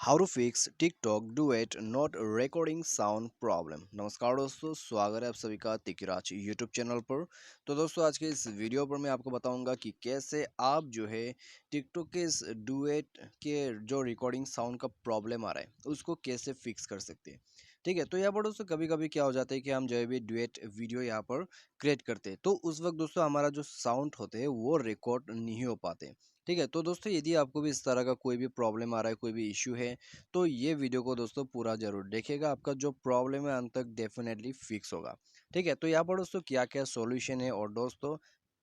How to fix TikTok duet not recording sound problem. नमस्कार दोस्तों, स्वागत है आप सभी का तिकराज यूट्यूब चैनल पर। तो दोस्तों, आज के इस वीडियो पर मैं आपको बताऊंगा कि कैसे आप जो है टिकटॉक के इस डुएट के जो रिकॉर्डिंग साउंड का प्रॉब्लम आ रहा है उसको कैसे फिक्स कर सकते हैं। ठीक है, तो यहाँ पर दोस्तों कभी कभी क्या हो जाता है कि हम जो है भी डुएट वीडियो यहाँ पर क्रिएट करते हैं, तो उस वक्त दोस्तों हमारा जो साउंड होते हैं वो रिकॉर्ड नहीं हो पाते। ठीक है, तो दोस्तों यदि आपको भी इस तरह का कोई भी प्रॉब्लम आ रहा है, कोई भी इश्यू है, तो ये वीडियो को दोस्तों पूरा जरूर देखिएगा। आपका जो प्रॉब्लम है अंत तक डेफिनेटली फिक्स होगा। ठीक है, तो यहाँ पर दोस्तों क्या क्या सॉल्यूशन है और दोस्तों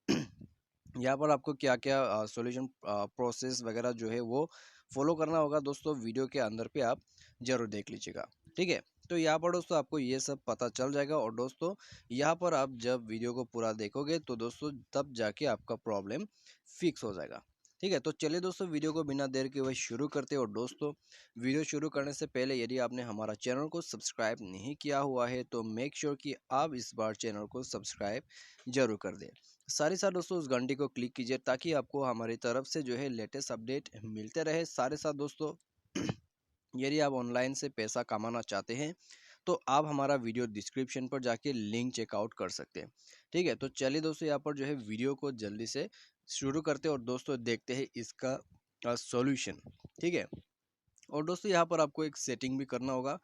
यहाँ पर आपको क्या क्या सॉल्यूशन प्रोसेस वगैरह जो है वो फॉलो करना होगा, दोस्तों वीडियो के अंदर पे आप जरूर देख लीजिएगा। ठीक है, तो यहाँ पर दोस्तों आपको ये सब पता चल जाएगा और दोस्तों यहाँ पर आप जब वीडियो को पूरा देखोगे तो दोस्तों तब जाके आपका प्रॉब्लम फिक्स हो जाएगा। ठीक है, तो चलिए दोस्तों वीडियो को बिना देर के हुए शुरू करते हैं। और दोस्तों वीडियो शुरू करने से पहले यदि आपने हमारा चैनल को सब्सक्राइब नहीं किया हुआ है तो मेक श्योर कि आप इस बार चैनल को सब्सक्राइब जरूर कर दें। साथ ही साथ दोस्तों उस घंटी को क्लिक कीजिए ताकि आपको हमारी तरफ से जो है लेटेस्ट अपडेट मिलते रहे। साथ ही साथ दोस्तों यदि आप ऑनलाइन से पैसा कमाना चाहते हैं तो आप हमारा वीडियो डिस्क्रिप्शन पर जाके लिंक चेकआउट कर सकते हैं। ठीक है, तो चलिए दोस्तों यहाँ पर जो है वीडियो को जल्दी से शुरू करते हैं और दोस्तों देखते हैं इसका सॉल्यूशन। ठीक है, और दोस्तों यहाँ पर आपको एक सेटिंग भी करना होगा,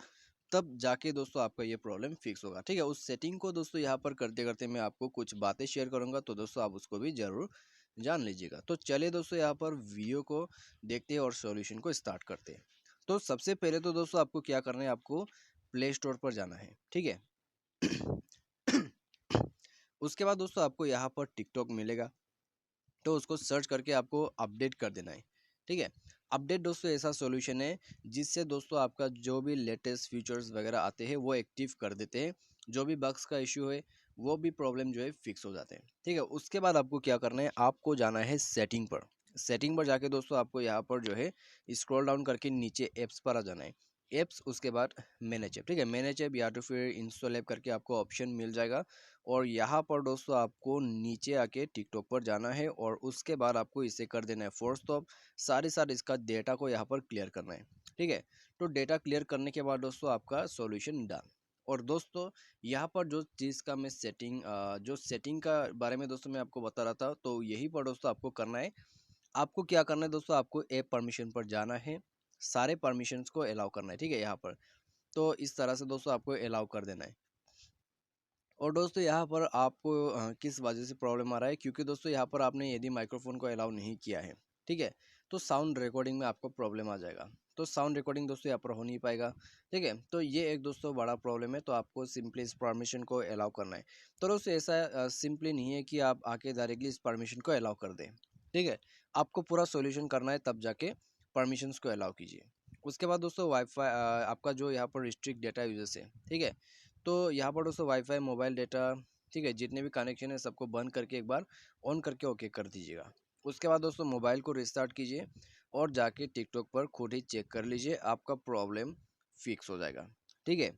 तब जाके दोस्तों आपका ये प्रॉब्लम फिक्स होगा। ठीक है, उस सेटिंग को दोस्तों यहाँ पर करते करते मैं आपको कुछ बातें शेयर करूंगा, तो दोस्तों आप उसको भी जरूर जान लीजिएगा। तो चलिए दोस्तों यहाँ पर वीडियो को देखते हैं और सॉल्यूशन को स्टार्ट करते हैं। तो सबसे पहले तो दोस्तों आपको क्या करना है, आपको प्ले स्टोर पर जाना है। ठीक है उसके बाद दोस्तों आपको यहाँ पर टिकटॉक मिलेगा, तो उसको सर्च करके आपको अपडेट कर देना है। ठीक है, अपडेट दोस्तों ऐसा सॉल्यूशन है जिससे दोस्तों आपका जो भी लेटेस्ट फीचर्स वगैरह आते हैं वो एक्टिव कर देते हैं। जो भी बग्स का इश्यू है वो भी प्रॉब्लम जो है फिक्स हो जाते हैं। ठीक है, उसके बाद आपको क्या करना है, आपको जाना है सेटिंग पर। सेटिंग पर जाके दोस्तों आपको यहाँ पर जो है स्क्रॉल डाउन करके नीचे एप्स पर आ जाना है। एप्स, उसके बाद मैनेज ऐप। ठीक है, मैनेज ऐप या तो फिर इंस्टॉल ऐप करके आपको ऑप्शन मिल जाएगा। और यहाँ पर दोस्तों आपको नीचे आके टिकटॉक पर जाना है और उसके बाद आपको इसे कर देना है फोर्स स्टॉप। साथ ही साथ इसका डेटा को यहाँ पर क्लियर करना है। ठीक है, तो डेटा क्लियर करने के बाद दोस्तों आपका सॉल्यूशन डन। और दोस्तों यहाँ पर जो चीज़ का मैं जो सेटिंग का बारे में दोस्तों मैं आपको बता रहा था, तो यही पर दोस्तों आपको करना है। आपको क्या करना है दोस्तों, आपको ऐप परमिशन पर जाना है, सारे परमिशंस को अलाउ करना है। ठीक है, यहाँ पर तो इस तरह से दोस्तों आपको अलाउ कर देना है। और दोस्तों यहाँ पर आपको किस वजह से प्रॉब्लम आ रहा है, क्योंकि दोस्तों यहाँ पर आपने यदि माइक्रोफोन को अलाउ नहीं किया है, ठीक है, तो साउंड रिकॉर्डिंग में आपको प्रॉब्लम आ जाएगा। तो साउंड रिकॉर्डिंग दोस्तों यहाँ पर हो नहीं पाएगा। ठीक है, तो ये एक दोस्तों बड़ा प्रॉब्लम है, तो आपको सिंपली इस परमिशन को अलाउ करना है। तो दोस्तों ऐसा सिंपली नहीं है कि आप आके डायरेक्टली इस परमिशन को अलाउ कर दें। ठीक है, आपको पूरा सोल्यूशन करना है, तब जाके परमिशंस को अलाउ कीजिए। उसके बाद दोस्तों वाईफाई आपका जो यहाँ पर रिस्ट्रिक्ट डेटा यूजर्स है, ठीक है, तो यहाँ पर दोस्तों वाईफाई, मोबाइल डेटा, ठीक है, जितने भी कनेक्शन है सबको बंद करके एक बार ऑन करके ओके कर दीजिएगा। उसके बाद दोस्तों मोबाइल को रिस्टार्ट कीजिए और जाके टिकटॉक पर खुद ही चेक कर लीजिए, आपका प्रॉब्लम फिक्स हो जाएगा। ठीक है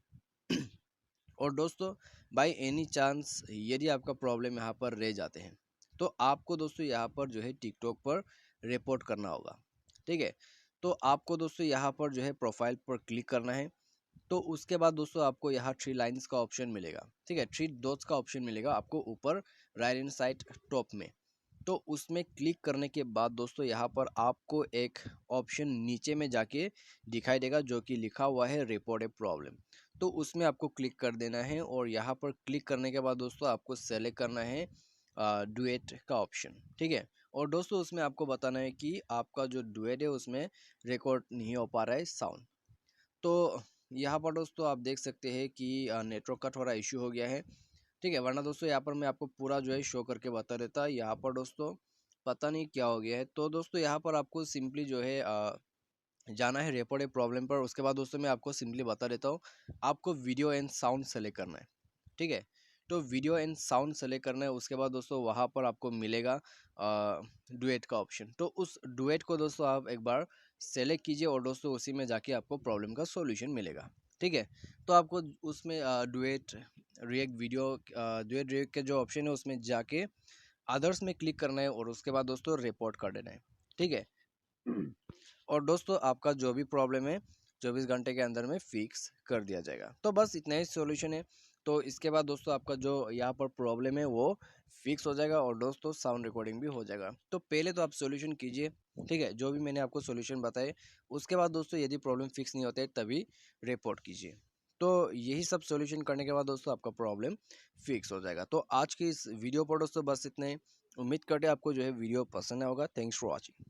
और दोस्तों बाय एनी चांस यदि आपका प्रॉब्लम यहाँ पर रह जाते हैं तो आपको दोस्तों यहाँ पर जो है टिकटॉक पर रिपोर्ट करना होगा। ठीक है, तो आपको दोस्तों यहाँ पर जो है प्रोफाइल पर क्लिक करना है। तो उसके बाद दोस्तों आपको यहाँ थ्री लाइंस का ऑप्शन मिलेगा। ठीक है, थ्री डॉट्स का ऑप्शन मिलेगा आपको ऊपर राइट हैंड साइड टॉप में। तो उसमें क्लिक करने के बाद दोस्तों यहाँ पर आपको एक ऑप्शन नीचे में जाके दिखाई देगा जो कि लिखा हुआ है रिपोर्ट ए प्रॉब्लम। तो उसमें आपको क्लिक कर देना है और यहाँ पर क्लिक करने के बाद दोस्तों आपको सेलेक्ट करना है डुएट का ऑप्शन। ठीक है, और दोस्तों उसमें आपको बताना है कि आपका जो डुएट है उसमें रिकॉर्ड नहीं हो पा रहा है साउंड। तो यहाँ पर दोस्तों आप देख सकते हैं कि नेटवर्क का थोड़ा इश्यू हो गया है। ठीक है, वरना दोस्तों यहाँ पर मैं आपको पूरा जो है शो करके बता देता। यहाँ पर दोस्तों पता नहीं क्या हो गया है। तो दोस्तों यहाँ पर आपको सिंपली जो है जाना है रिपोर्ट ए प्रॉब्लम पर। उसके बाद दोस्तों मैं आपको सिंपली बता देता हूँ, आपको वीडियो एंड साउंड सेलेक्ट करना है। ठीक है, तो वीडियो एंड साउंड सेलेक्ट करना है। उसके बाद दोस्तों वहाँ पर आपको मिलेगा डुएट का ऑप्शन। तो उस डुएट को दोस्तों आप एक बार सेलेक्ट कीजिए और दोस्तों उसी में जाके आपको प्रॉब्लम का सॉल्यूशन मिलेगा। ठीक है, तो आपको उसमें duet react video duet react के जो ऑप्शन है उसमें जाके अदर्स में क्लिक करना है और उसके बाद दोस्तों रिपोर्ट कर देना है। ठीक है और दोस्तों आपका जो भी प्रॉब्लम है 24 घंटे के अंदर में फिक्स कर दिया जाएगा। तो बस इतना ही सॉल्यूशन है। तो इसके बाद दोस्तों आपका जो यहाँ पर प्रॉब्लम है वो फिक्स हो जाएगा और दोस्तों साउंड रिकॉर्डिंग भी हो जाएगा। तो पहले तो आप सॉल्यूशन कीजिए, ठीक है, जो भी मैंने आपको सॉल्यूशन बताए। उसके बाद दोस्तों यदि प्रॉब्लम फिक्स नहीं होते तभी रिपोर्ट कीजिए। तो यही सब सॉल्यूशन करने के बाद दोस्तों आपका प्रॉब्लम फिक्स हो जाएगा। तो आज की इस वीडियो पर दोस्तों बस इतने ही। उम्मीद करते हैं आपको जो है वीडियो पसंद आया होगा। Thanks for watching.